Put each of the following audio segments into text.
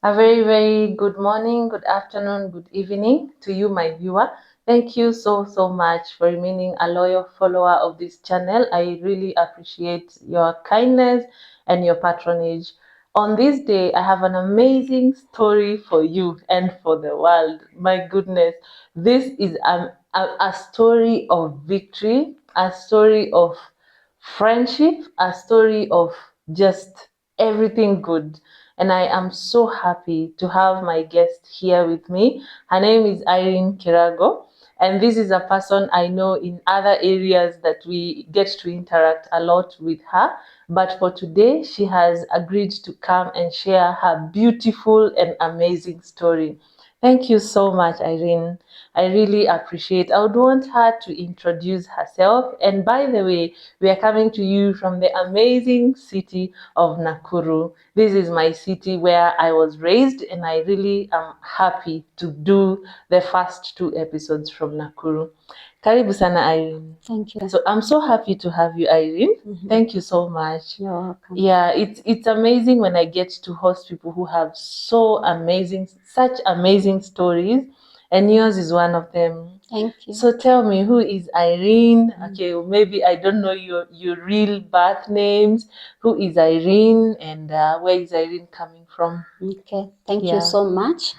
A very, very good morning, good afternoon, good evening to you, my viewer. Thank you so much for remaining a loyal follower of this channel. I really appreciate your kindness and your patronage. On this day, I have an amazing story for you and for the world. My goodness, this is a story of victory, a story of friendship, a story of just everything good. And I am so happy to have my guest here with me. Her name is Irene Kirago. And this is a person I know in other areas that we get to interact a lot with her. But for today, she has agreed to come and share her beautiful and amazing story. Thank you so much, Irene. I really appreciate. I would want her to introduce herself. And by the way, we are coming to you from the amazing city of Nakuru. This is my city where I was raised, and I really am happy to do the first two episodes from Nakuru. Karibu sana, Irene. Thank you. So I'm so happy to have you, Irene. Thank you so much. You're welcome. Yeah, it's amazing when I get to host people who have such amazing stories, and yours is one of them. Thank you. So tell me, who is Irene? Okay, maybe I don't know your real birth names. Who is Irene, and where is Irene coming from? Okay. Thank Yeah. you so much,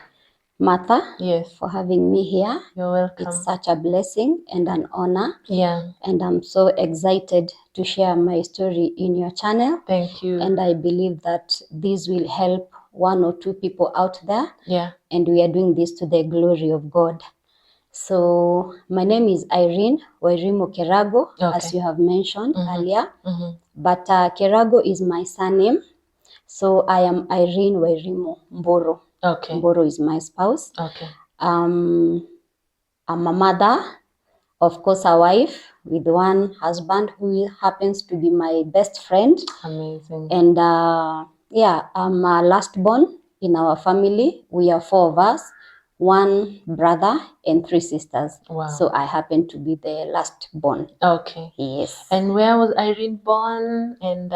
Martha, Yes, for having me here. you're welcome. It's such a blessing and an honor. Yeah, And I'm so excited to share my story in your channel. thank you. And I believe that this will help one or two people out there. Yeah, And we are doing this to the glory of God. So my name is Irene Wairimu Kirago, as Okay. you have mentioned earlier. Mm-hmm. But Kirago is my surname. So I am Irene Wairimu Mboro. Okay, Mboro is my spouse. okay. I'm a mother, of course, a wife with one husband who happens to be my best friend. Amazing. And yeah, I'm a last born in our family. We are 4 of us, 1 brother and 3 sisters. Wow. So I happen to be the last born. Okay. Yes. And where was Irene born? And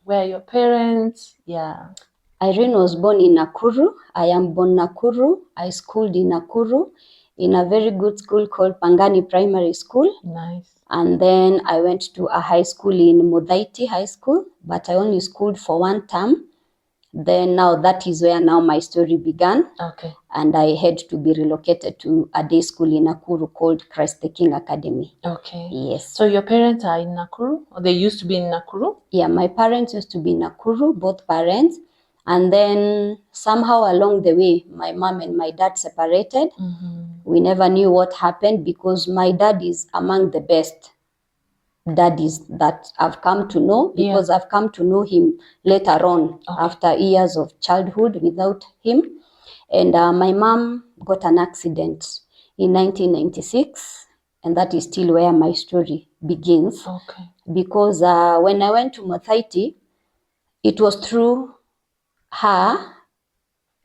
where are your parents? Yeah. Irene was born in Nakuru. I am born Nakuru. I schooled in Nakuru in a very good school called Pangani Primary School. Nice. And then I went to a high school in Muthaiga High School, but I only schooled for 1 term. Then now that is where now my story began. Okay. And I had to be relocated to a day school in Nakuru called Christ the King Academy. Okay. Yes. So your parents are in Nakuru, or they used to be in Nakuru? Yeah, my parents used to be in Nakuru, both parents. And then somehow along the way, my mom and my dad separated. Mm-hmm. We never knew what happened because my dad is among the best daddies that I've come to know, because I've come to know him later on, after years of childhood without him. And my mom got an accident in 1996, and that is still where my story begins. Okay. Because when I went to Muthaiga, it was through her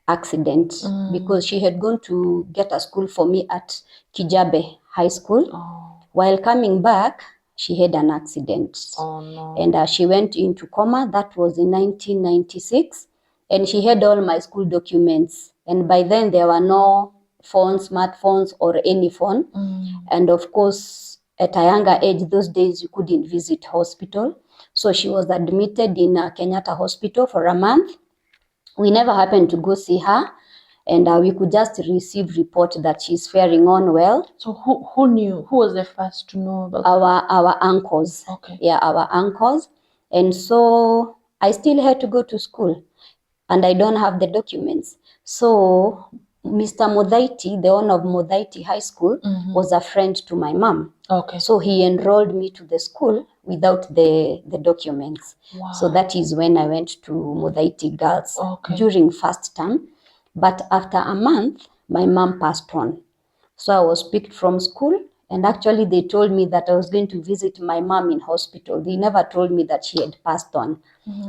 accident, because she had gone to get a school for me at Kijabe High School. Oh. While coming back, she had an accident. Oh no. And she went into coma. That was in 1996. And she had all my school documents. And by then there were no phones, smartphones, or any phone. And of course, at a younger age, those days you couldn't visit hospital. So she was admitted in Kenyatta Hospital for a month. We never happened to go see her, and we could just receive report that she's faring on well. So who knew? Who was the first to know about our uncles? Okay. Yeah, our uncles. And so I still had to go to school, and I don't have the documents. So Mr. Muthaiga, the owner of Muthaiga High School, was a friend to my mom. Okay. So he enrolled me to the school without the documents. Wow. So that is when I went to Muthaiga Girls during first term. But after a month, my mom passed on. So I was picked from school, and actually they told me that I was going to visit my mom in hospital. They never told me that she had passed on.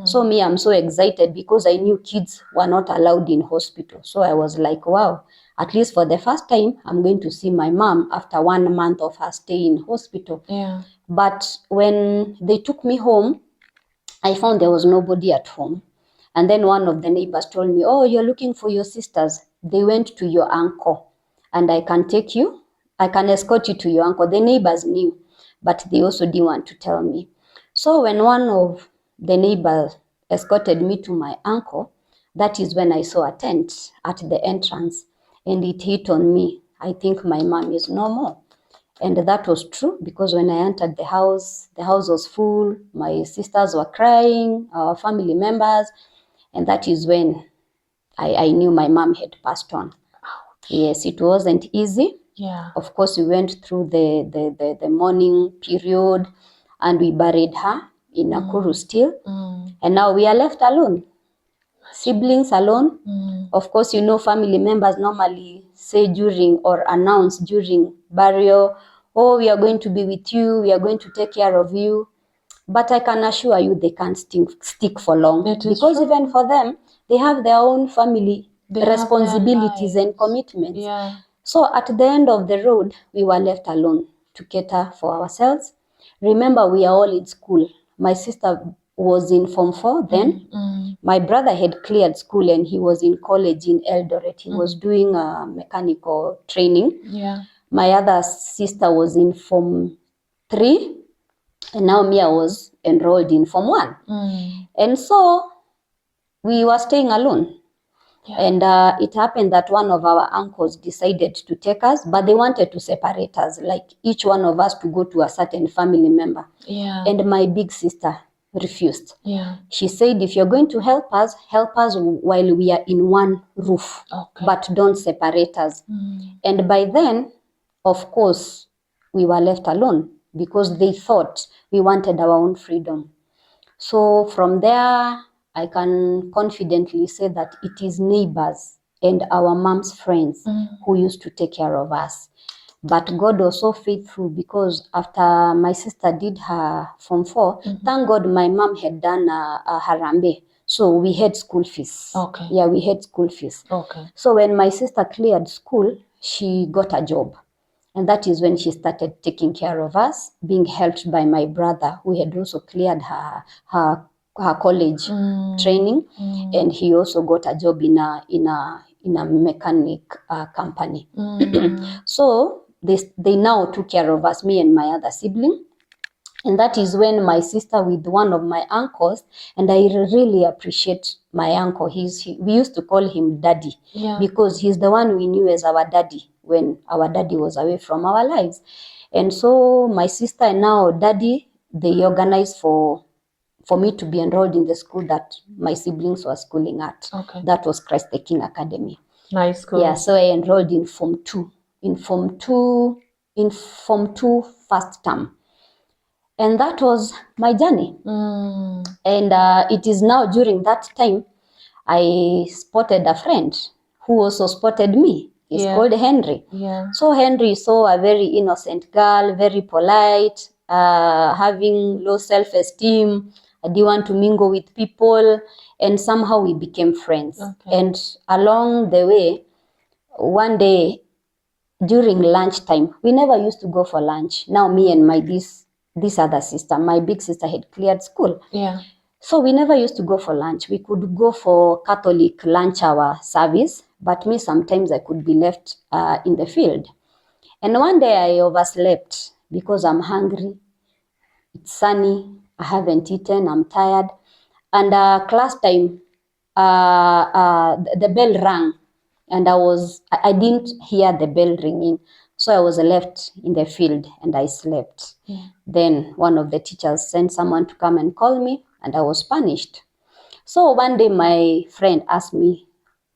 So me, I'm so excited because I knew kids were not allowed in hospital. So I was like, wow, at least for the first time, I'm going to see my mom after 1 month of her stay in hospital. Yeah. But when they took me home, I found there was nobody at home. And then one of the neighbors told me, oh, you're looking for your sisters. They went to your uncle, and I can escort you to your uncle. The neighbors knew, but they also didn't want to tell me. So when one of the neighbors escorted me to my uncle, that is when I saw a tent at the entrance, and it hit on me. I think my mom is no more. And that was true, because when I entered the house was full. My sisters were crying, our family members. And that is when I knew my mom had passed on. Ouch. Yes, it wasn't easy. Yeah. Of course, we went through the mourning period, and we buried her in Nakuru still. And now we are left alone. Siblings alone. Of course, family members normally say during or announce during burial, oh, we are going to be with you, we are going to take care of you. But I can assure you they can't stick for long, because even for them, they have their own family responsibilities and commitments. Yeah. So at the end of the road, we were left alone to cater for ourselves. Remember, we are all in school. My sister was in Form 4 then. My brother had cleared school and he was in college in Eldoret. He was doing mechanical training. Yeah. My other sister was in Form 3, and now Mia was enrolled in Form 1. And so we were staying alone. Yeah. And it happened that one of our uncles decided to take us, but they wanted to separate us, like each one of us to go to a certain family member. Yeah. And my big sister refused. Yeah. She said, if you're going to help us while we are in one roof, but don't separate us. And by then, of course, we were left alone, because they thought we wanted our own freedom. So from there, I can confidently say that it is neighbors and our mom's friends who used to take care of us. But God was so faithful, because after my sister did her Form 4, thank God my mom had done a harambe. So we had school fees. Okay. Yeah, we had school fees. Okay. So when my sister cleared school, she got a job. And that is when she started taking care of us, being helped by my brother, who had also cleared her college training. And he also got a job in a mechanic company. So they now took care of us, me and my other sibling. And that is when my sister with one of my uncles, and I really appreciate my uncle. We used to call him Daddy, because he's the one we knew as our daddy when our daddy was away from our lives. And so my sister and now Daddy, they organized for me to be enrolled in the school that my siblings were schooling at. Okay. That was Christ the King Academy. Nice school. Yeah, so I enrolled in Form 2. In Form 2 first term. And that was my journey. And it is now during that time, I spotted a friend who also spotted me. He's called Henry. Yeah. So Henry saw a very innocent girl, very polite, having low self-esteem. I didn't want to mingle with people. And somehow we became friends. Okay. And along the way, one day during lunchtime, we never used to go for lunch. Now me and this other sister, my big sister, had cleared school. Yeah. So we never used to go for lunch. We could go for Catholic lunch hour service, but me sometimes I could be left in the field. And one day I overslept because I'm hungry. It's sunny. I haven't eaten. I'm tired. And class time, the bell rang, and I didn't hear the bell ringing. So I was left in the field and I slept. Yeah. Then one of the teachers sent someone to come and call me, and I was punished. So one day my friend asked me,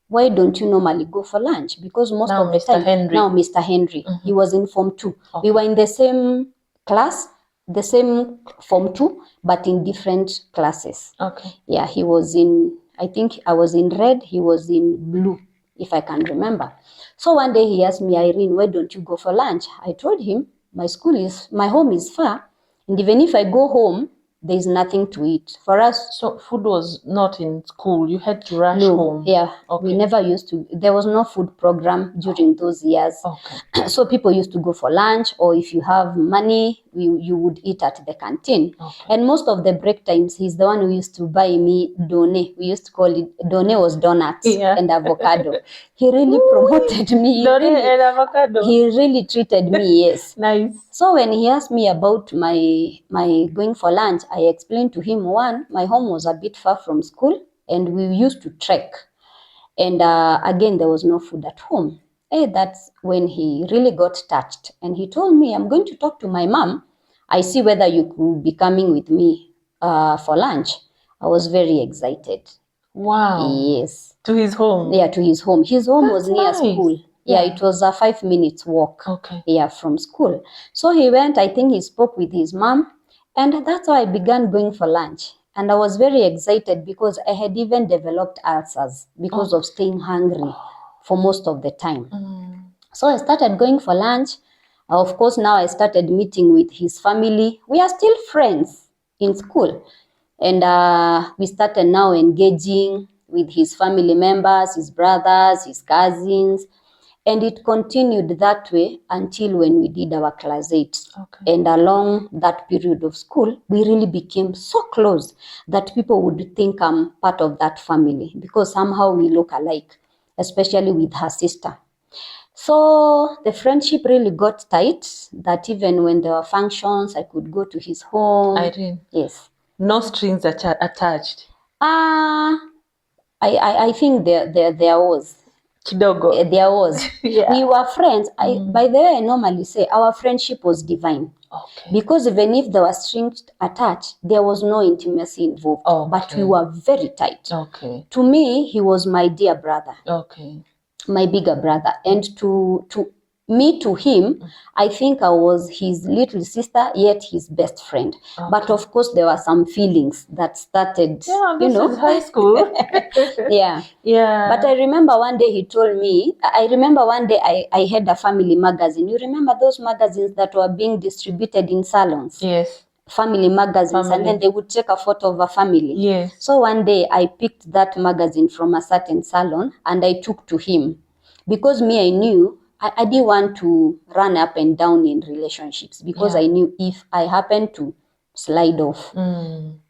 why don't you normally go for lunch? Because most now of the time, now Mr. Henry, he was in Form 2. Okay. We were in the same class, the same Form 2, but in different classes. Okay. Yeah, he was I think I was in red, he was in blue, if I can remember. So one day he asked me, Irene, why don't you go for lunch? I told him, my home is far, and even if I go home, there's nothing to eat for us. So food was not in school. You had to rush home. Yeah, okay. We never used to. There was no food program during those years. Okay. So people used to go for lunch, or if you have money, you would eat at the canteen. And most of the break times, he's the one who used to buy me done. We used to call it, done was donuts and avocado. He really promoted me. Done and avocado. He really treated me, yes. Nice. So when he asked me about my going for lunch, I explained to him, one, my home was a bit far from school and we used to trek. And again, there was no food at home. That's when he really got touched. And he told me, I'm going to talk to my mom. I see whether you could be coming with me for lunch. I was very excited. Wow. Yes. To his home? Yeah, to his home. His home was near nice. School. Yeah, it was a 5 minutes walk. Okay. Yeah, from school. So he went, I think he spoke with his mom. And that's how I began going for lunch. And I was very excited because I had even developed ulcers because of staying hungry for most of the time. So I started going for lunch. Of course, now I started meeting with his family. We are still friends in school. And we started now engaging with his family members, his brothers, his cousins. And it continued that way until when we did our class 8. Okay. And along that period of school, we really became so close that people would think I'm part of that family because somehow we look alike, especially with her sister. So the friendship really got tight that even when there were functions, I could go to his home. Irene. Yes. No strings attached. I think there was. Kidogo. There was. Yeah. We were friends. By the way, I normally say our friendship was divine. Okay. Because even if there were strings attached, there was no intimacy involved. Okay. But we were very tight. Okay. To me, he was my dear brother. Okay. My bigger brother. And to him, I think I was his little sister, yet his best friend. Okay. But of course, there were some feelings that started, this is high school. Yeah. Yeah. But I remember one day he told me, I had a family magazine. You remember those magazines that were being distributed in salons? Yes. Family magazines, and then they would take a photo of a family. Yes. So one day I picked that magazine from a certain salon and I took to him. Because I knew I didn't want to run up and down in relationships because I knew if I happened to slide off,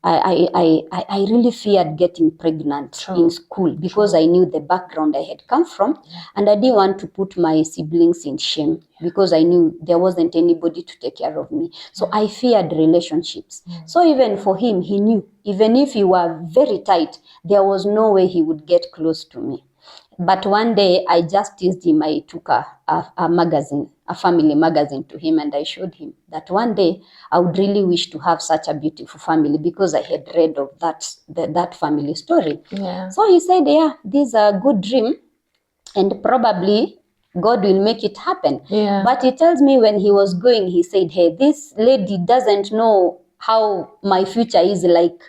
I really feared getting pregnant in school because I knew the background I had come from, and I didn't want to put my siblings in shame because I knew there wasn't anybody to take care of me. So I feared relationships. So even for him, he knew even if we were very tight, there was no way he would get close to me. But one day I just teased him. I took a magazine, a family magazine to him, and I showed him that one day I would really wish to have such a beautiful family because I had read of that family story. Yeah. So he said, yeah, this is a good dream and probably God will make it happen. Yeah. But he tells me when he was going, he said, hey, this lady doesn't know how my future is like.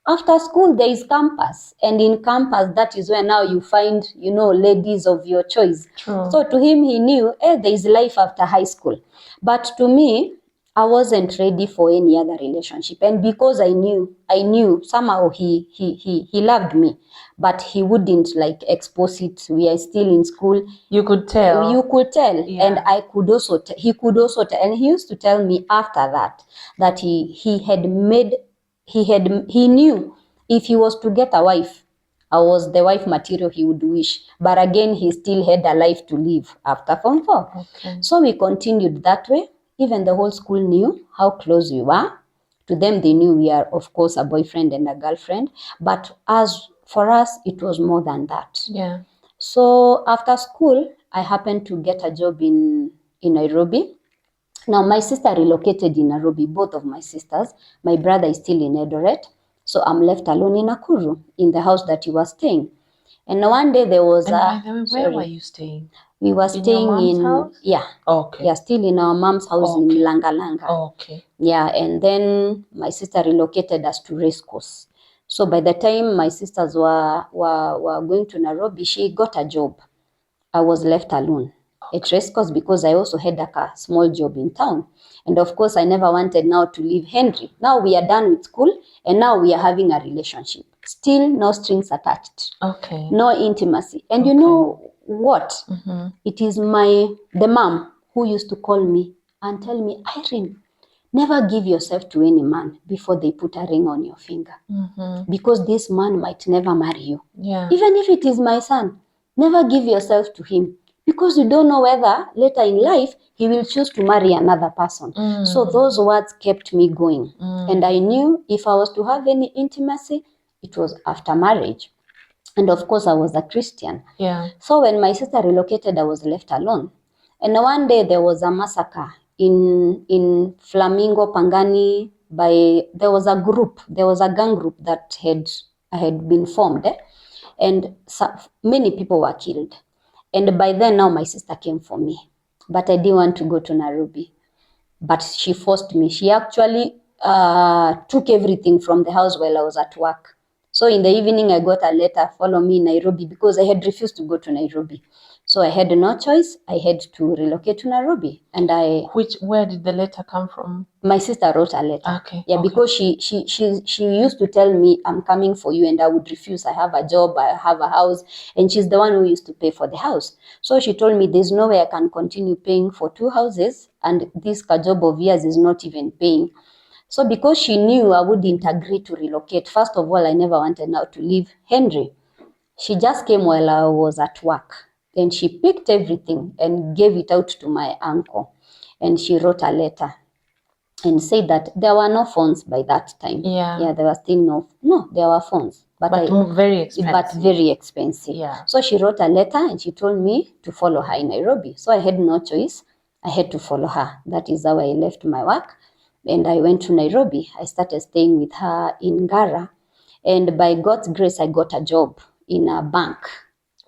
After school, there is campus. And in campus, that is where now you find, ladies of your choice. True. So to him, he knew, there is life after high school. But to me, I wasn't ready for any other relationship. And because I knew somehow he loved me, but he wouldn't expose it. We are still in school. You could tell. Yeah. And I could also, he could also tell. And he used to tell me after that he knew if he was to get a wife, I was the wife material he would wish. But again, he still had a life to live after Form 4. Okay. So we continued that way. Even the whole school knew how close we were. To them, they knew we are, of course, a boyfriend and a girlfriend. But as for us, it was more than that. Yeah. So after school, I happened to get a job in Nairobi. Now, my sister relocated in Nairobi, both of my sisters. My brother is still in Eldoret. So I'm left alone in Nakuru, in the house that you were staying. And one day there was by the way, where were you staying? We were staying in house? Yeah. Okay. Yeah, still in our mom's house in Langa. Okay. Yeah, and then my sister relocated us to Race Course. So by the time my sisters were going to Nairobi, she got a job. I was left alone at Race Course because I also had a small job in town. And of course, I never wanted now to leave Henry. Now we are done with school and now we are having a relationship. Still no strings attached. Okay. No intimacy. And you know what? Mm-hmm. It is the mom who used to call me and tell me, Irene, never give yourself to any man before they put a ring on your finger. Because this man might never marry you. Even if it is my son, never give yourself to him. Because you don't know whether later in life he will choose to marry another person. So those words kept me going. And I knew if I was to have any intimacy, it was after marriage. And of course, I was a Christian. So when my sister relocated, I was left alone. And one day there was a massacre in Flamingo, Pangani. There was a gang group that had been formed, and many people were killed. And by then now my sister came for me, but I didn't want to go to Nairobi. But she forced me. She actually took everything from the house while I was at work. So in the evening, I got a letter, follow me in Nairobi, because I had refused to go to Nairobi. So I had no choice. I had to relocate to Nairobi. And where did the letter come from? My sister wrote a letter. Because she used to tell me, I'm coming for you, and I would refuse. I have a job, I have a house, and she's the one who used to pay for the house. So she told me there's no way I can continue paying for 2 houses, and this job of yours is not even paying. So because she knew I wouldn't agree to relocate, first of all, I never wanted now to leave Henry. She just came while I was at work, and she picked everything and gave it out to my uncle. And she wrote a letter and said that there were no phones by that time. There were still there were phones. But very expensive. But very expensive. So she wrote a letter and she told me to follow her in Nairobi. So I had no choice. I had to follow her. That is how I left my work. And I went to Nairobi. I started staying with her in Ngara. And by God's grace, I got a job in a bank.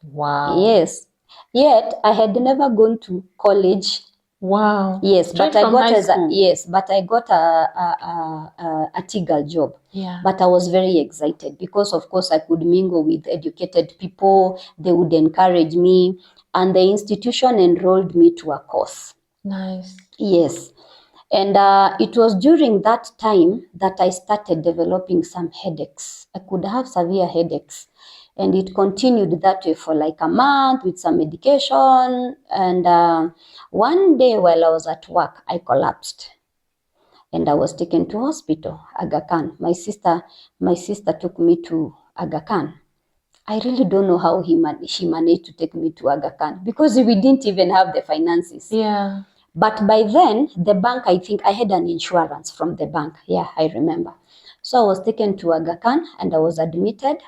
Wow. Yes. Yet, I had never gone to college. Wow. Yes, Straight but I from got high school. but I got a Tigal job. But I was very excited because, of course, I could mingle with educated people. They would encourage me. And the institution enrolled me to a course. Nice. Yes. And it was during that time that I started developing some headaches. I could have severe headaches. And it continued that way for like a month with some medication. And one day while I was at work, I collapsed. And I was taken to hospital, Aga Khan. My sister took me to Aga Khan. I really don't know how she managed to take me to Aga Khan because we didn't even have the finances. But by then, the bank, I think I had an insurance from the bank. Yeah, I remember. So I was taken to Aga Khan and I was admitted.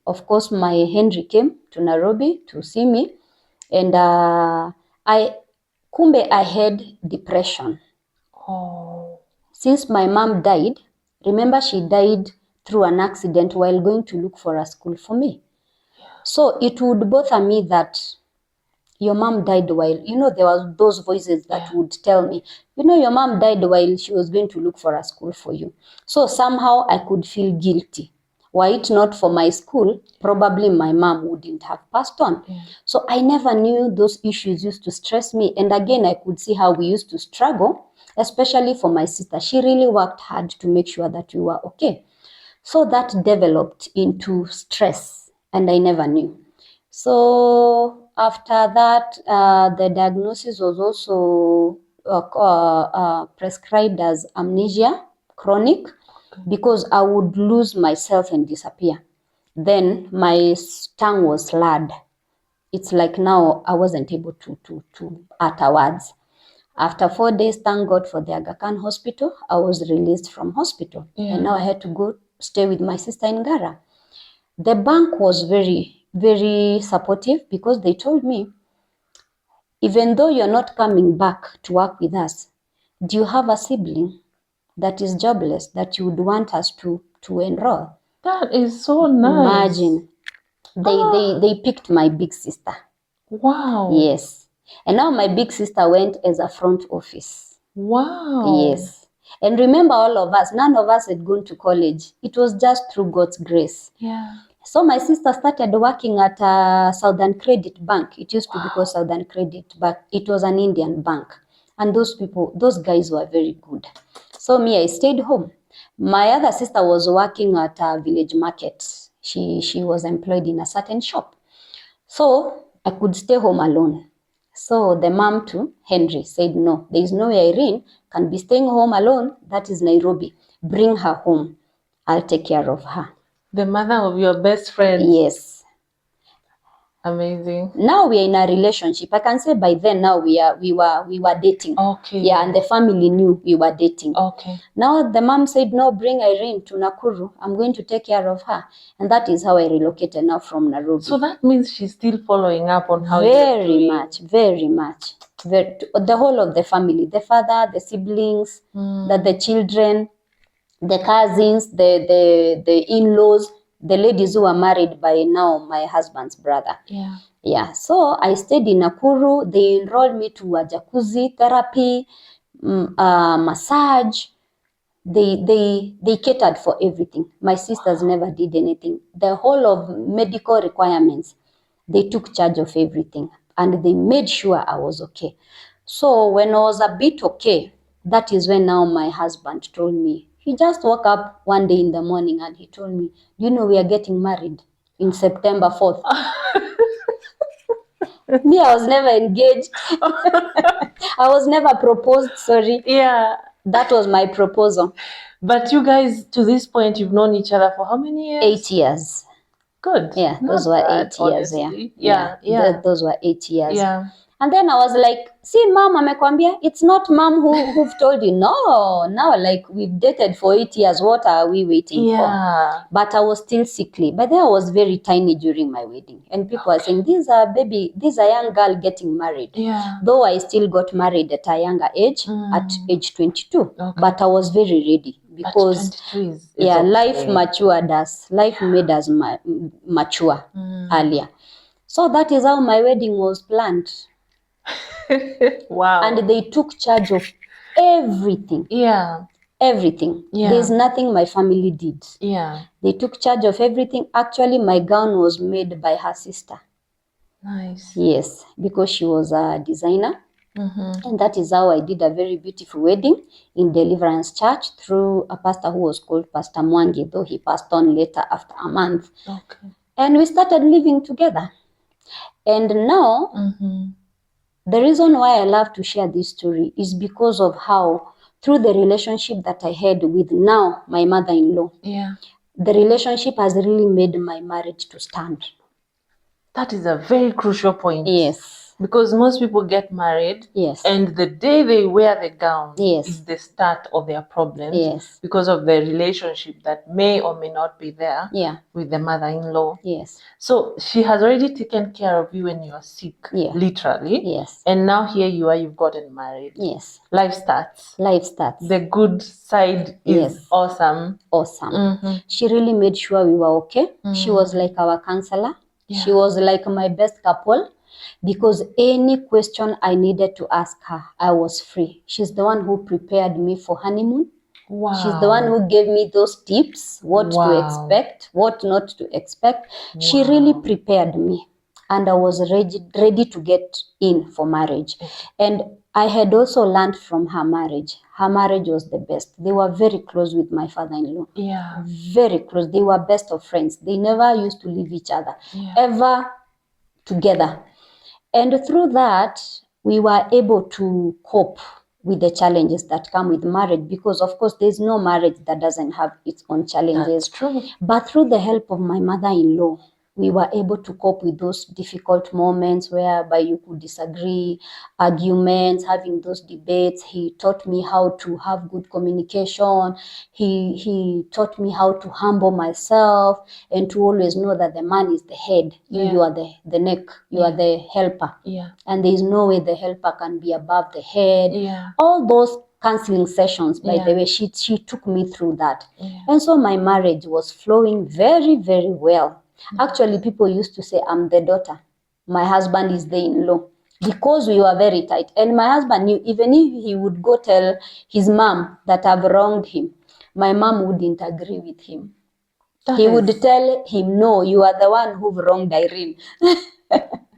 Of course, my Henry came to Nairobi to see me. And I had depression. Oh. Since my mom died, remember she died through an accident while going to look for a school for me. So it would bother me that your mom died while, there was those voices that would tell me, your mom died while she was going to look for a school for you. So somehow I could feel guilty. Were it not for my school, probably my mom wouldn't have passed on. So I never knew those issues used to stress me. And again, I could see how we used to struggle, especially for my sister. She really worked hard to make sure that we were okay. So that developed into stress, and I never knew. So after that, the diagnosis was also prescribed as amnesia chronic, because I would lose myself and disappear. Then my tongue was slurred. It's like now I wasn't able to utter words. After 4 days, thank God for the Aga Khan hospital, I was released from hospital. And now I had to go stay with my sister in Ngara. The bank was very, very supportive because they told me, even though you're not coming back to work with us, do you have a sibling that is jobless that you would want us to enroll? That is so nice. Imagine. They picked my big sister. Wow. Yes. And now my big sister went as a front office. Wow. Yes. And remember, all of us, none of us had gone to college. It was just through God's grace. So my sister started working at Southern Credit Bank. It used to be called Southern Credit, but it was an Indian bank. And those guys were very good. So me, I stayed home. My other sister was working at a village market. She was employed in a certain shop. So I could stay home alone. So the mom to Henry said, no, there is no way Irene can be staying home alone. That is Nairobi. Bring her home. I'll take care of her. The mother of your best friend. Yes. Amazing. Now we are in a relationship. I can say by then now we were dating. Okay. Yeah, and the family knew we were dating. Okay. Now the mom said, no, bring Irene to Nakuru. I'm going to take care of her. And that is how I relocated now from Nairobi. So that means she's still following up on how very you're doing. much. The whole of the family, the father, the siblings, the children, the cousins, the in-laws, the ladies who are married by now my husband's brother. Yeah. Yeah, so I stayed in Nakuru. They enrolled me to a jacuzzi therapy, massage. They catered for everything. My sisters never did anything. The whole of medical requirements, they took charge of everything, and they made sure I was okay. So when I was a bit okay, that is when now my husband told me. He just woke up one day in the morning and he told me, you know, we are getting married in September 4th. Me, I was never engaged. I was never proposed, sorry. Yeah. That was my proposal. But you guys, to this point, you've known each other for how many years? 8 years. Good. Yeah, those were 8 years. Yeah. Those were 8 years. Yeah. And then I was like, see, mom, amekwambia, it's not mom who've told you. No, now like we've dated for 8 years. What are we waiting for? But I was still sickly. But then I was very tiny during my wedding. And people are saying, these are young girl getting married. Yeah. Though I still got married at a younger age, at age 22. Okay. But I was very ready. Because is okay. Life matured us. Life made us mature earlier. So that is how my wedding was planned. Wow. And they took charge of everything. Yeah. Everything. Yeah. There's nothing my family did. Yeah. They took charge of everything. Actually, my gown was made by her sister. Nice. Yes, because she was a designer. And that is how I did a very beautiful wedding in Deliverance Church through a pastor who was called Pastor Mwangi, though he passed on later after a month. Okay. And we started living together. And now, the reason why I love to share this story is because of how, through the relationship that I had with now my mother-in-law, the relationship has really made my marriage to stand. That is a very crucial point. Yes. Because most people get married, and the day they wear the gown is the start of their problems because of the relationship that may or may not be there with the mother-in-law. Yes. So she has already taken care of you when you are sick, literally. Yes. And now here you are, you've gotten married. Yes. Life starts. Life starts. The good side is awesome. Awesome. She really made sure we were okay. She was like our counselor. She was like my best couple. Because any question I needed to ask her, I was free. She's the one who prepared me for honeymoon. Wow. She's the one who gave me those tips, what to expect, what not to expect. She really prepared me. And I was ready to get in for marriage. And I had also learned from her marriage. Her marriage was the best. They were very close with my father-in-law. Yeah. Very close. They were best of friends. They never used to leave each other. Ever together. And through that, we were able to cope with the challenges that come with marriage, because of course there's no marriage that doesn't have its own challenges. That's true. But through the help of my mother-in-law, we were able to cope with those difficult moments whereby you could disagree, arguments, having those debates. He taught me how to have good communication. He taught me how to humble myself and to always know that the man is the head. You are the neck. You are the helper. And there is no way the helper can be above the head. All those counseling sessions, by the way, she took me through that. And so my marriage was flowing very, very well. Actually, people used to say, I'm the daughter. My husband is the in-law. Because we were very tight. And my husband knew, even if he would go tell his mom that I've wronged him, my mom wouldn't agree with him. He would tell him, no, you are the one who wronged Irene.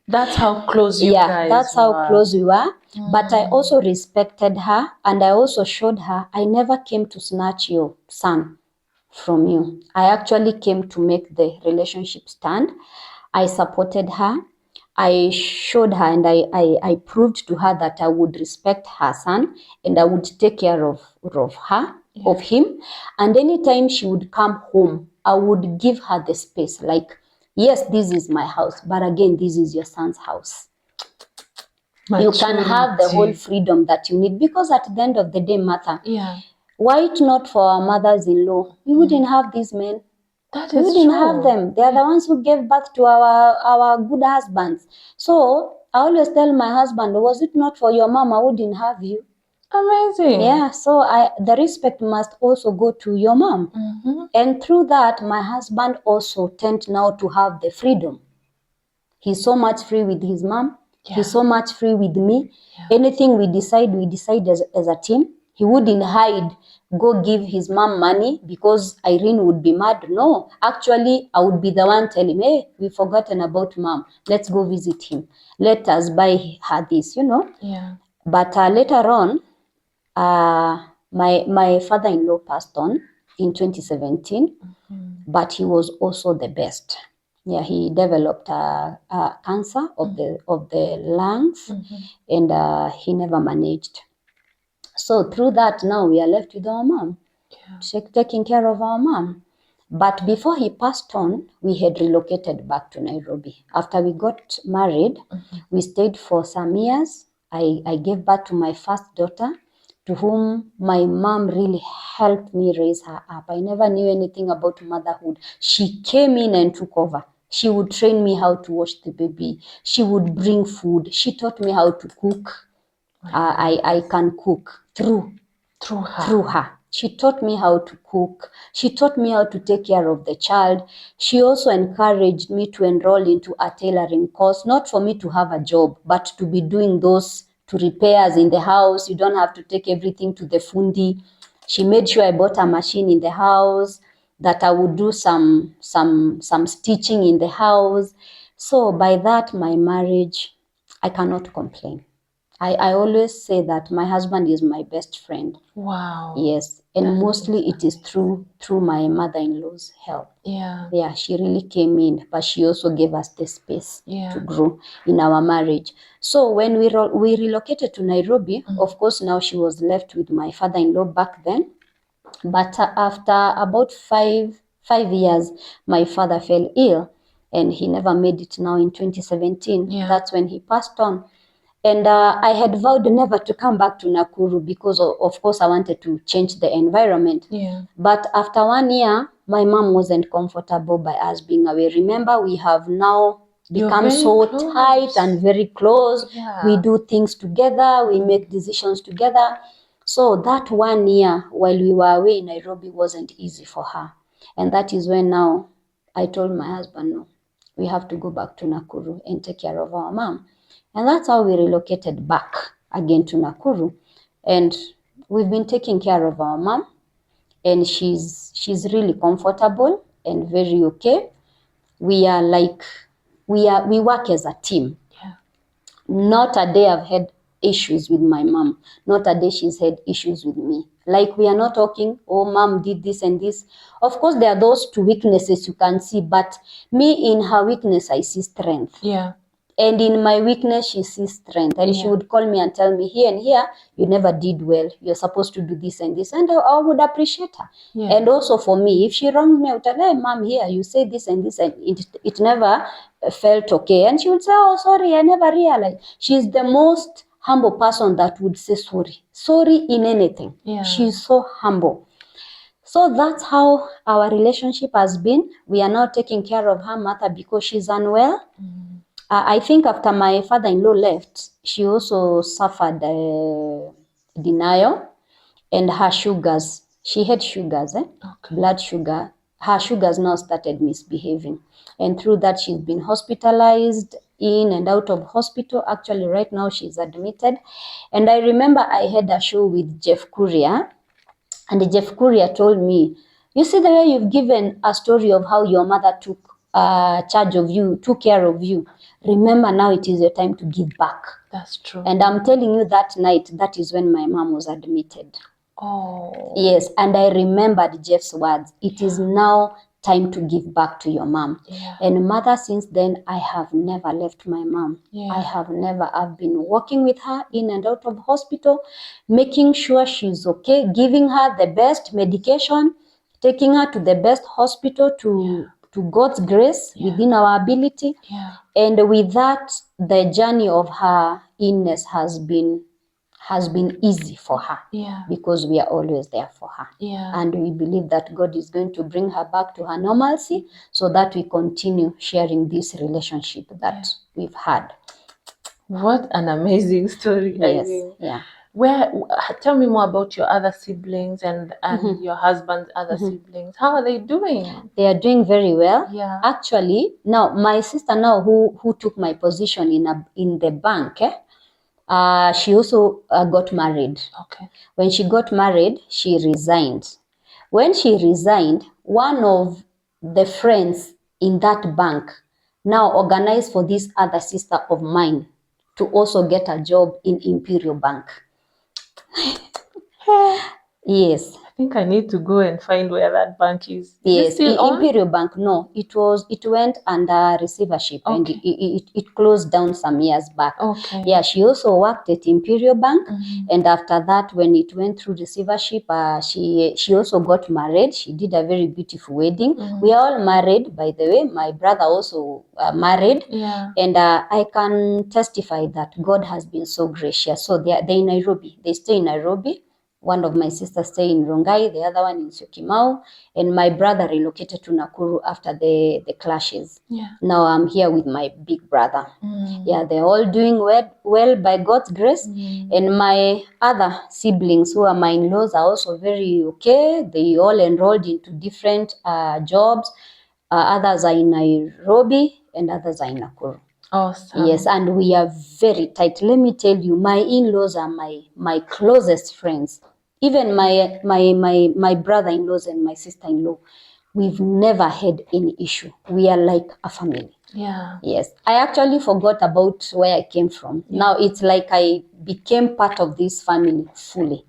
That's how close you guys that's how close we were. But I also respected her, and I also showed her, I never came to snatch your son from you. I actually came to make the relationship stand. I supported her. I showed her and I proved to her that I would respect her son and I would take care of her, of him. And anytime she would come home, I would give her the space. Like, yes, this is my house, but again, this is your son's house. Maturity. You can have the whole freedom that you need, because at the end of the day, Martha, were it not for our mothers-in-law, we wouldn't have these men. We wouldn't have them. They are the ones who gave birth to our good husbands. So I always tell my husband, was it not for your mom, I wouldn't have you. Amazing. Yeah, so the respect must also go to your mom. And through that, my husband also tend now to have the freedom. He's so much free with his mom. He's so much free with me. Anything we decide as a team. He wouldn't hide, go give his mom money because Irene would be mad. No, actually, I would be the one telling him, hey, we've forgotten about mom. Let's go visit him. Let us buy her this, Yeah. But later on, my father-in-law passed on in 2017, but he was also the best. Yeah, he developed cancer of the lungs, and he never managed. So through that, now we are left with our mom, taking care of our mom. But before he passed on, we had relocated back to Nairobi. After we got married, we stayed for some years. I gave birth to my first daughter, to whom my mom really helped me raise her up. I never knew anything about motherhood. She came in and took over. She would train me how to wash the baby. She would bring food. She taught me how to cook. I can cook through her. She taught me how to cook. She taught me how to take care of the child. She also encouraged me to enroll into a tailoring course, not for me to have a job, but to be doing those repairs in the house. You don't have to take everything to the fundi. She made sure I bought a machine in the house, that I would do some stitching in the house. So by that, my marriage, I cannot complain. I always say that my husband is my best friend. Wow. Yes. And mostly it is through my mother-in-law's help. Yeah. Yeah, she really came in, but she also gave us the space to grow in our marriage. So when we relocated to Nairobi, of course, now she was left with my father-in-law back then. But after about five years, my father fell ill and he never made it. Now in 2017, that's when he passed on. And I had vowed never to come back to Nakuru because, of course, I wanted to change the environment. Yeah. But after 1 year, my mom wasn't comfortable by us being away. Remember, we have now become so tight and very close. Yeah. We do things together. We make decisions together. So that 1 year while we were away in Nairobi wasn't easy for her. And that is when now I told my husband, no, we have to go back to Nakuru and take care of our mom. And that's how we relocated back again to Nakuru. And we've been taking care of our mom. And she's really comfortable and very okay. We are like, we work as a team. Yeah. Not a day I've had issues with my mom. Not a day she's had issues with me. Like, we are not talking, oh, mom did this and this. Of course, there are those two weaknesses you can see, but me, in her weakness, I see strength. Yeah. And in my weakness, she sees strength. And she would call me and tell me, here and here, you never did well. You're supposed to do this and this. And I would appreciate her. Yeah. And also for me, if she wronged me, I would tell her, hey, mom, here, you say this and this. And it never felt okay. And she would say, oh, sorry, I never realized. She's the most humble person that would say sorry. Sorry in anything. Yeah. She's so humble. So that's how our relationship has been. We are now taking care of her mother because she's unwell. I think after my father-in-law left, she also suffered denial, and her sugars, she had sugars, blood sugar. Her sugars now started misbehaving. And through that, she's been hospitalized, in and out of hospital. Actually, right now, she's admitted. And I remember I had a show with Jeff Kuria, and Jeff Kuria told me, you see the way you've given a story of how your mother took charge of you, took care of you. Remember, now it is your time to give back. That's true. And I'm telling you, that night, that is when my mom was admitted. Oh. Yes, and I remembered Jeff's words. It is now time to give back to your mom. And mother, since then, I have never left my mom. I've been working with her in and out of hospital, making sure she's okay, giving her the best medication, taking her to the best hospital to God's grace within our ability. And with that, the journey of her illness has been easy for her, because we are always there for her. And we believe that God is going to bring her back to her normalcy, so that we continue sharing this relationship that we've had. What an amazing story, Irene. Tell me more about your other siblings and your husband's other siblings. How are they doing? They are doing very well. Actually, now my sister now who took my position in the bank, she also got married. When she got married, she resigned. When she resigned, one of the friends in that bank now organized for this other sister of mine to also get a job in Imperial Bank. Yes. I think I need to go and find where that bank is. Yes, Imperial Bank. No, it went under receivership, and it closed down some years back. Yeah, she also worked at Imperial Bank, and after that, when it went through receivership, she also got married. She did a very beautiful wedding. We are all married, by the way. My brother also married, and I can testify that God has been so gracious. So they're in Nairobi. They stay in Nairobi. One of my sisters stay in Rongai, the other one in Syokimau, and my brother relocated to Nakuru after the clashes. Now I'm here with my big brother. Yeah, they're all doing well by God's grace. And my other siblings, who are my in-laws, are also very okay. They all enrolled into different jobs. Others are in Nairobi and others are in Nakuru. Awesome. Yes, and we are very tight. Let me tell you, my in-laws are my closest friends. Even my brother-in-laws and my sister-in-law, we've never had any issue. We are like a family. Yes. I actually forgot about where I came from. Now it's like I became part of this family fully.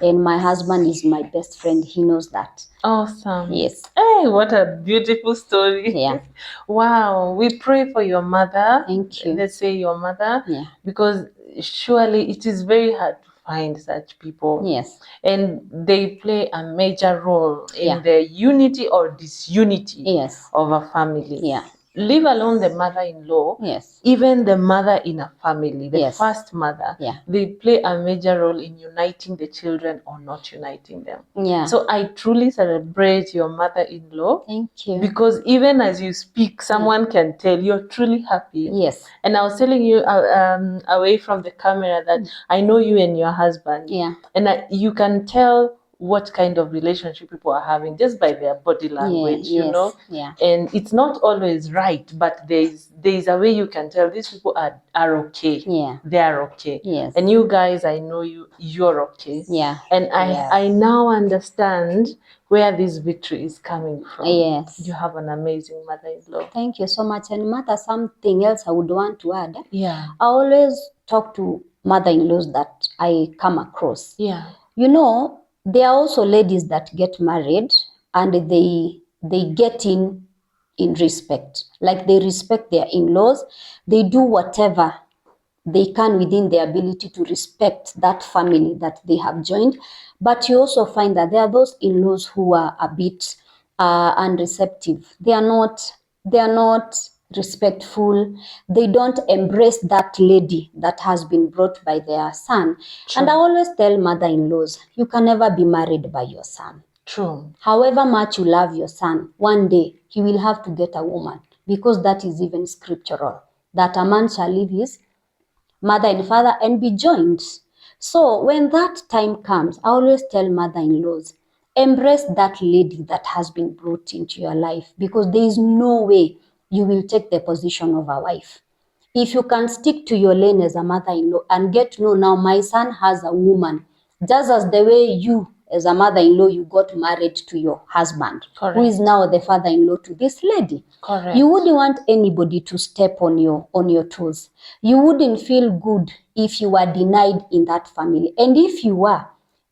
And my husband is my best friend. He knows that. Awesome. Yes. Hey, what a beautiful story. Yeah. Wow. We pray for your mother. Thank you. Let's say your mother. Because surely it is very hard to find such people. Yes. And they play a major role in the unity or disunity of a family. Leave alone the mother-in-law, even the mother in a family, the first mother, they play a major role in uniting the children or not uniting them. So I truly celebrate your mother-in-law. Thank you. Because even as you speak, someone can tell you're truly happy. And I was telling you away from the camera that I know you and your husband. And you can tell what kind of relationship people are having just by their body language, you know. And it's not always right, but there's a way you can tell these people are okay. They are okay. And you guys, I know you're okay. And I now understand where this victory is coming from. You have an amazing mother-in-law. Thank you so much. And mother, something else I would want to add. I always talk to mother-in-laws that I come across. You know, there are also ladies that get married and they get in respect. Like they respect their in-laws. They do whatever they can within their ability to respect that family that they have joined. But you also find that there are those in-laws who are a bit unreceptive. They are not respectful. They don't embrace that lady that has been brought by their son. And I always tell mother-in-laws, you can never be married by your son. However much you love your son, one day he will have to get a woman, because that is even scriptural, that a man shall leave his mother and father and be joined. So when that time comes, I always tell mother-in-laws, embrace that lady that has been brought into your life, because there is no way you will take the position of a wife. If you can stick to your lane as a mother-in-law and get to know, now my son has a woman, just as the way you as a mother-in-law, you got married to your husband, who is now the father-in-law to this lady. You wouldn't want anybody to step on your toes. You wouldn't feel good if you were denied in that family. And if you were,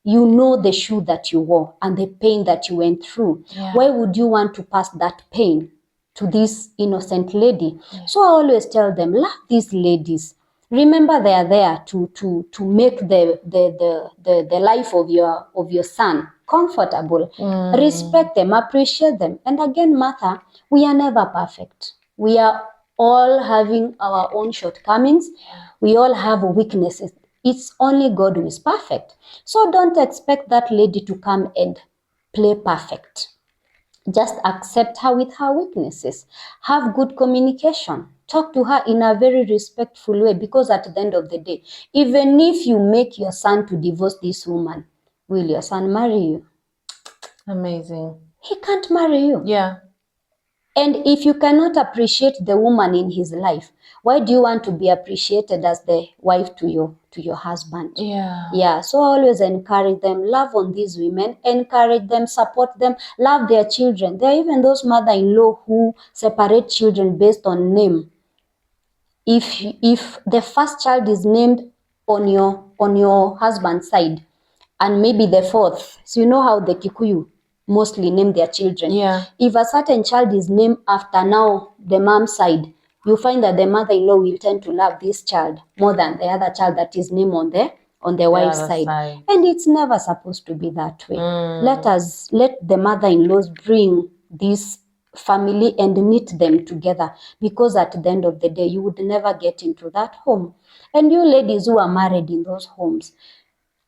you know the shoe that you wore and the pain that you went through. Why would you want to pass that pain to this innocent lady? So I always tell them, love these ladies. Remember, they are there to make the life of your son comfortable. Respect them, appreciate them. And again, Martha, we are never perfect. We are all having our own shortcomings. We all have weaknesses. It's only God who is perfect. So don't expect that lady to come and play perfect. Just accept her with her weaknesses. Have good communication. Talk to her in a very respectful way, because at the end of the day, even if you make your son to divorce this woman, will your son marry you? Amazing. He can't marry you. Yeah. And if you cannot appreciate the woman in his life, why do you want to be appreciated as the wife to your husband? Yeah. So I always encourage them, love on these women, encourage them, support them, love their children. There are even those mother-in-law who separate children based on name. If the first child is named on your husband's side, and maybe the fourth, so you know how the Kikuyu mostly name their children. Yeah. If a certain child is named after now the mom's side, you find that the mother-in-law will tend to love this child more than the other child that is named on the wife's side. And it's never supposed to be that way. Let the mother-in-laws bring this family and knit them together, because at the end of the day, you would never get into that home. And you ladies who are married in those homes,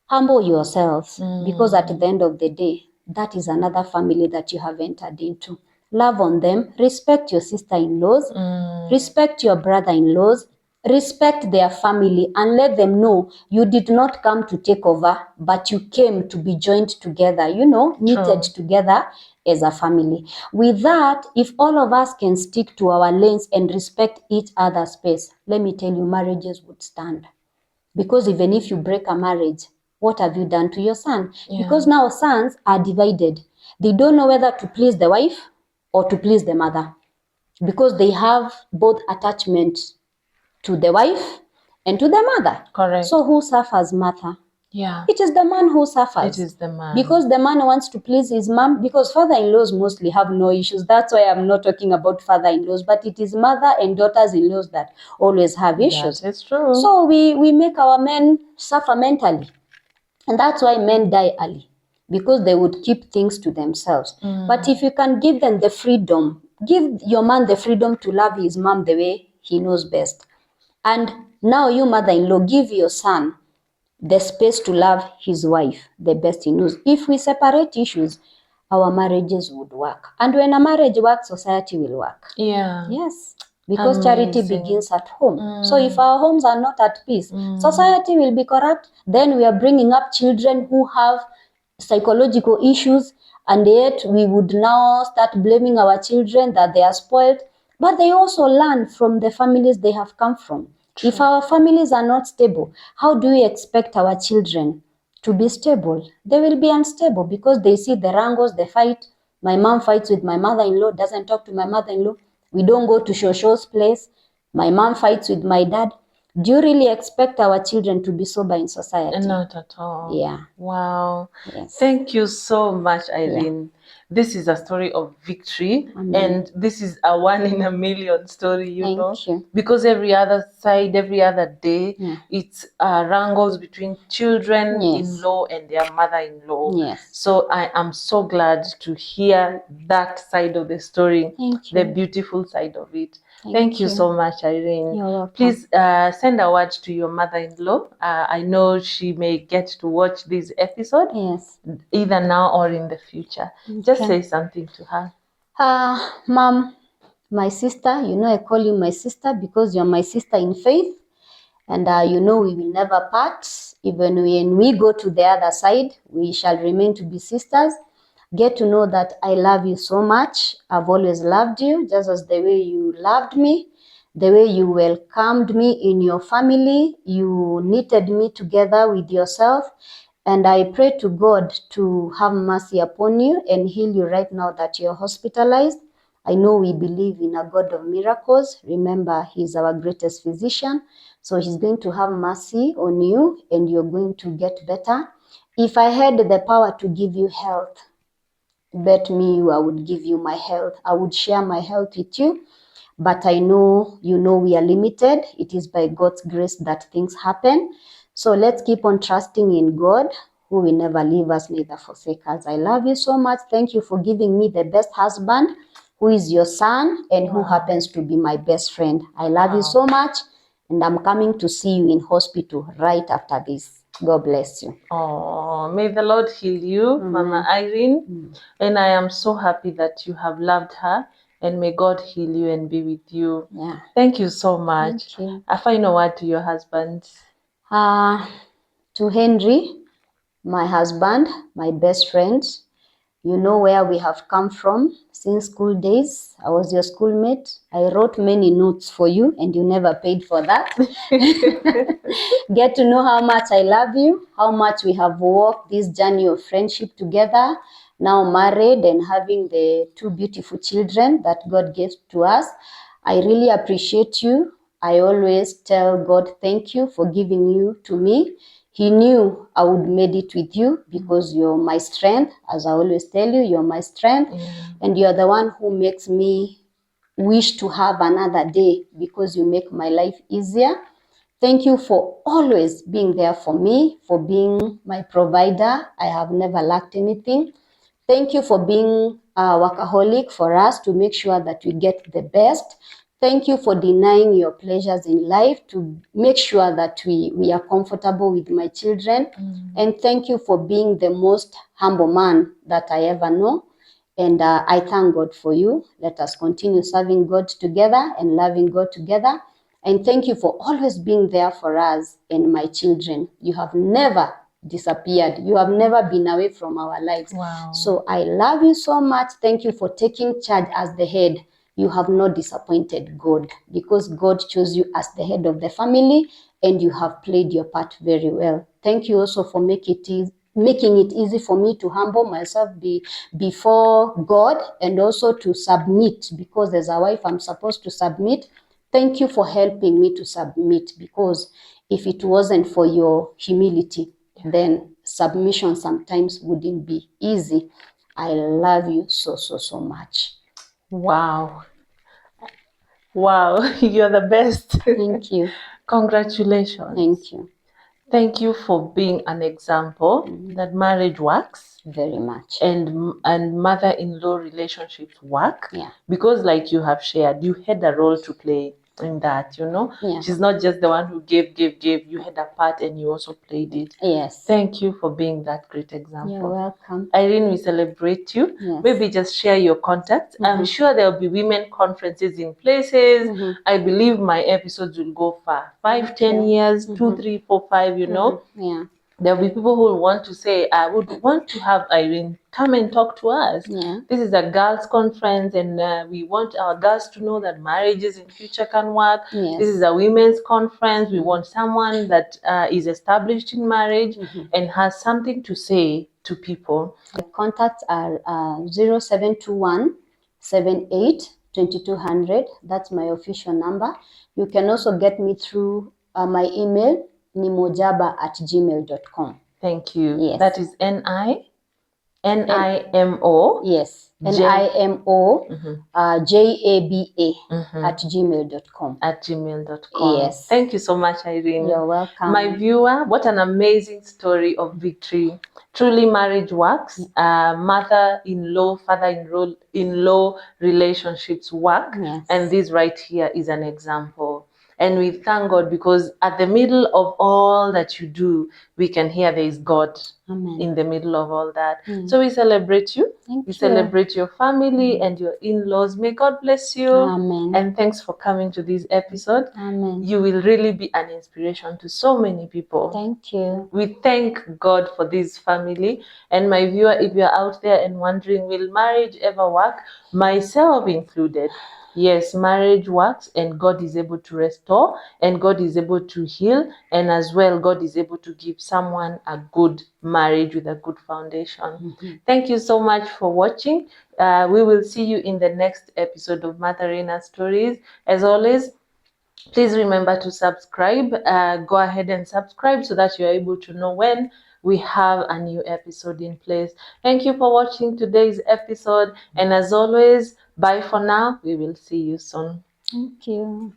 humble yourselves, because at the end of the day, that is another family that you have entered into. Love on them, respect your sister-in-laws, respect your brother-in-laws, respect their family, and let them know you did not come to take over, but you came to be joined together, knitted together as a family. With that, if all of us can stick to our lanes and respect each other's space, let me tell you, marriages would stand. Because even if you break a marriage, what have you done to your son? Because now sons are divided. They don't know whether to please the wife or to please the mother, because they have both attachment to the wife and to the mother. Correct. So who suffers, Martha? Yeah. It is the man who suffers. It is the man. Because the man wants to please his mom, because father-in-laws mostly have no issues. That's why I'm not talking about father-in-laws, but it is mother and daughters-in-laws that always have issues. That is true. So we make our men suffer mentally. And that's why men die early, because they would keep things to themselves. But if you can give them the freedom, give your man the freedom to love his mom the way he knows best. And now you mother-in-law, give your son the space to love his wife the best he knows. If we separate issues, our marriages would work. And when a marriage works, society will work. Yeah. Yes. Because charity begins at home. So if our homes are not at peace, society will be corrupt. Then we are bringing up children who have psychological issues, and yet we would now start blaming our children that they are spoiled. But they also learn from the families they have come from. True. If our families are not stable, how do we expect our children to be stable? They will be unstable, because they see the wrangles, the fight. My mom fights with my mother-in-law, doesn't talk to my mother-in-law. We don't go to Shosho's place. My mom fights with my dad. Do you really expect our children to be sober in society? Not at all. Yeah. Wow. Yes. Thank you so much, Irene. Yeah. This is a story of victory. And this is a 1 in a million story, Thank you. Because every other side, every other day, it's wrangles between children-in-law and their mother-in-law. Yes. So I am so glad to hear that side of the story. Thank you. The beautiful side of it. Thank you so much, Irene. You're welcome. Please send a word to your mother-in-law. I know she may get to watch this episode. Yes. Either now or in the future. Just say something to her. Mom, my sister, I call you my sister because you're my sister in faith. And we will never part. Even when we go to the other side, we shall remain to be sisters. Get to know that I love you so much. I've always loved you, just as the way you loved me, the way you welcomed me in your family. You knitted me together with yourself. And I pray to God to have mercy upon you and heal you right now that you're hospitalized. I know we believe in a God of miracles. Remember, He's our greatest physician. So He's going to have mercy on you and you're going to get better. If I had the power to give you health, bet me I would give you my health. I would share my health with you. But I know, we are limited. It is by God's grace that things happen. So let's keep on trusting in God, who will never leave us, neither forsake us. I love you so much. Thank you for giving me the best husband, who is your son and who happens to be my best friend. I love you so much, and I'm coming to see you in hospital right after this. God bless you. Oh, may the Lord heal you, Mama Irene. And I am so happy that you have loved her, and may God heal you and be with you. Yeah. Thank you so much. Thank you. A final word to your husband. To Henry, my husband, my best friend, you know where we have come from since school days. I was your schoolmate. I wrote many notes for you and you never paid for that. Get to know how much I love you, how much we have walked this journey of friendship together, now married and having the 2 beautiful children that God gave to us. I really appreciate you. I always tell God, thank you for giving you to me. He knew I would made it with you because you're my strength. As I always tell you, you're my strength. And you're the one who makes me wish to have another day because you make my life easier. Thank you for always being there for me, for being my provider. I have never lacked anything. Thank you for being a workaholic for us to make sure that we get the best. Thank you for denying your pleasures in life to make sure that we are comfortable with my children. And thank you for being the most humble man that I ever know. And I thank God for you. Let us continue serving God together and loving God together. And thank you for always being there for us and my children. You have never disappeared. You have never been away from our lives. Wow. So I love you so much. Thank you for taking charge as the head. You have not disappointed God because God chose you as the head of the family and you have played your part very well. Thank you also for making it easy for me to humble myself before God and also to submit, because as a wife I'm supposed to submit. Thank you for helping me to submit, because if it wasn't for your humility, then submission sometimes wouldn't be easy. I love you so, so, so much. Wow. Wow, you're the best. Thank you. Congratulations. Thank you. Thank you for being an example that marriage works. Very much. And mother-in-law relationships work. Yeah. Because like you have shared, you had a role to play in that, Yeah. She's not just the one who gave. You had a part and you also played it. Yes. Thank you for being that great example. You're welcome. Irene, we celebrate you. Yes. Maybe just share your contacts. I'm sure there'll be women conferences in places. I believe my episodes will go far. 5, 10 years, 2, 3, 4, 5, Yeah. There'll be people who will want to say, I would want to have Irene come and talk to us. Yeah. This is a girls' conference, and we want our girls to know that marriages in future can work. Yes. This is a women's conference. We want someone that is established in marriage and has something to say to people. My contacts are 0721 78 2200. That's my official number. You can also get me through my email, nimojaba@gmail.com. Thank you. Yes. That is NIMO. Yes. NIMO JABA @gmail.com. @gmail.com. Yes. Thank you so much, Irene. You're welcome. My viewer, what an amazing story of victory. Truly, marriage works. Mother-in-law, father-in-law relationships work. Yes. And this right here is an example. And we thank God because at the middle of all that you do, we can hear there is God. Amen. In the middle of all that. So we celebrate you. Thank we you. Celebrate your family and your in-laws. May God bless you. Amen. And thanks for coming to this episode. Amen. You will really be an inspiration to so many people. Thank you. We thank God for this family. And my viewer, if you're out there and wondering, will marriage ever work? Myself included. Yes, marriage works and God is able to restore and God is able to heal, and as well God is able to give someone a good marriage with a good foundation. Thank you so much for watching. We will see you in the next episode of Matharina Stories. As always, please remember to subscribe. Go ahead and subscribe so that you're able to know when we have a new episode in place. Thank you for watching today's episode, and as always, bye for now. We will see you soon. Thank you.